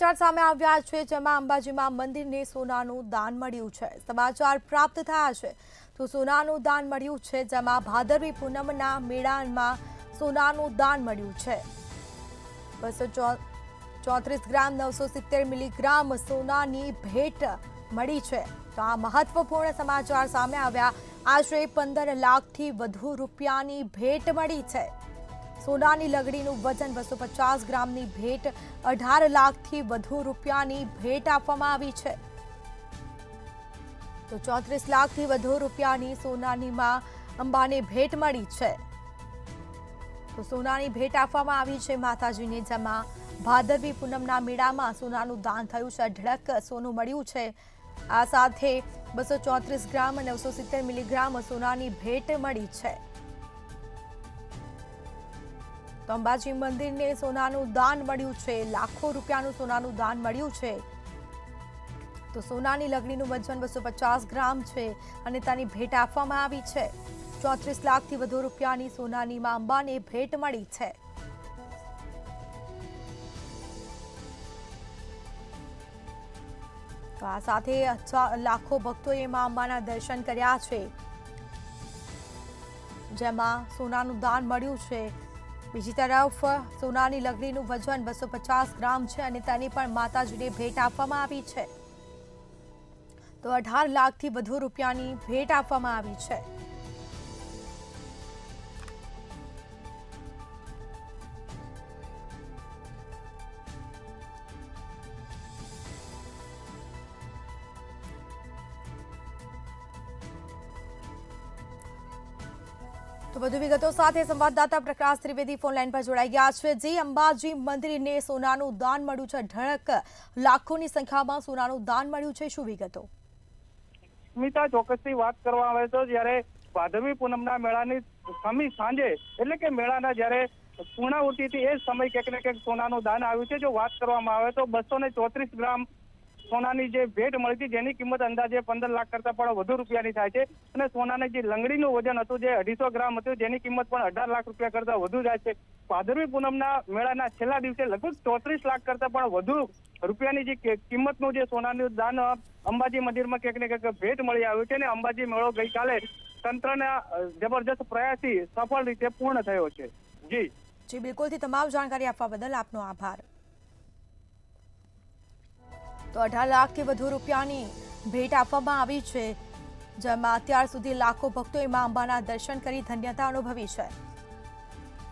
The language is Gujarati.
સમાચાર સામે આવ્યા છે, જેમાં અંબાજીમાં મંદિરને સોનાનું દાન મળ્યું છે। સમાચાર પ્રાપ્ત થયા છે તો સોનાનું દાન મળ્યું છે, જેમાં ભાદરવી પૂનમના મેળામાં સોનાનું દાન મળ્યું છે। 234 ગ્રામ 970 મિલીગ્રામ સોનાની ભેટ મળી છે। તો આ મહત્વપૂર્ણ સમાચાર સામે આવ્યા। આશરે 15 લાખથી વધુ રૂપિયાની ભેટ મળી છે। સોનાની લગડીનું વજન 250 ગ્રામની ભેટ 18 લાખથી વધુ રૂપિયાની ભેટ આપવામાં આવી છે। તો 34 લાખથી વધુ રૂપિયાની સોનાની માં અંબાને ભેટ મળી છે। તો સોનાની ભેટ આપવામાં આવી છે માતાજીને, જેમાં ભાદરવી પૂનમના મેળામાં સોનાનું દાન થયું છે। અઢળક સોનું મળ્યું છે। આ સાથે 234 ગ્રામ 970 મિલીગ્રામ સોનાની ભેટ મળી છે। તો અંબાજી મંદિરને સોનાનું દાન મળ્યું છે। લાખો રૂપિયાનું સોનાનું દાન મળ્યું છે। તો સોનાની લગડીનું વજન 250 ગ્રામ છે અને તેની ભેટ આપવામાં આવી છે। 34 લાખથી વધુ રૂપિયાની સોનાની માં અંબાને ભેટ મળી છે। તો આ સાથે લાખો ભક્તોએ માં અંબાના દર્શન કર્યા છે, જેમાં સોનાનું દાન મળ્યું છે। બીજી તરફ સોનાની લગડીનું વજન 250 ગ્રામ છે અને તેની પણ માતાજીને ભેટ આપવામાં આવી છે। તો 18 લાખથી વધુ રૂપિયાની ભેટ આપવામાં આવી છે। તો વધુ વિગતો સાથે સંવાદદાતા પ્રકાશ ત્રિવેદી ફોનલાઈન પર જોડાઈ ગયા છે। જે અંબાજી મંદિરને સોનાનું દાન મળ્યું છે, અઢળક લાખોની સંખ્યામાં સોનાનું દાન મળ્યું છે, શું વિગતો? સ્મિતા, ચોક્કસથી વાત કરવામાં આવે તો જ્યારે ભાદરવી પૂનમના મેળાની સમી સાંજે એટલે કે મેળાના જ્યારે પૂર્ણાહુતિથી એ સમય ક્યાંક ને ક્યાંક સોનાનું દાન આવ્યું છે। જો વાત કરવામાં આવે તો 234 ગ્રામ સોનાની જે ભેટ મળી હતી, જેની કિંમત અંદાજે 15 લાખ કરતા પણ વધુ રૂપિયાની થાય છે અને સોનાની જે લંગડીનું વજન હતું જે 250 ગ્રામ હતું, જેની કિંમત પણ 18 લાખ રૂપિયા કરતા વધુ જાય છે। ભાદરવી પૂનમના મેળાના છેલ્લા દિવસે લગભગ 34 લાખ કરતા પણ વધુ રૂપિયાની જે કિંમતનું જે સોનાનું દાન અંબાજી મંદિરમાં ક્યાંક ને ક્યાંક ભેટ મળી આવ્યું છે અને અંબાજી મેળો ગઈકાલે તંત્રના જબરજસ્ત પ્રયાસથી સફળ રીતે પૂર્ણ થયો છે। જી બિલકુલથી તમામ જાણકારી આપવા બદલ આપનો આભાર। તો 18 લાખથી વધુ રૂપિયાની ભેટ આપવામાં આવી છે, જેમાં અત્યાર સુધી લાખો ભક્તોએ માં અંબાના દર્શન કરી ધન્યતા અનુભવી છે।